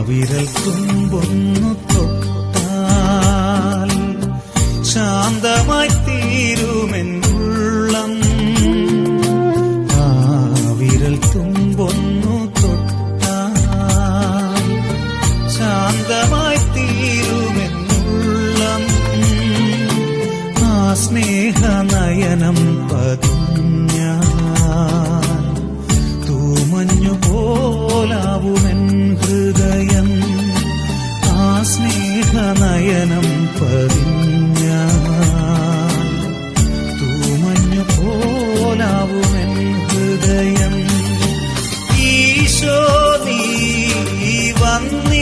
വിരൽ തുമ്പൊന്നു തൊട്ടാൽ ശാന്തമായി തീരുമെന്നുള്ളം. ആ വിരൽ തുമ്പൊന്നു തൊട്ടാൽ ശാന്തമായി തീരുമെന്നുള്ളം. ആ സ്നേഹനയനം പതിഞ്ഞാൽ തൂമഞ്ഞുപോലാവുമെൻ ഹൃദയം. ആ സ്നേഹനയനം പതിഞ്ഞാൽ തൂമഞ്ഞുപോലാവുമെൻ ഹൃദയം. ഈശോ നീ വന്നി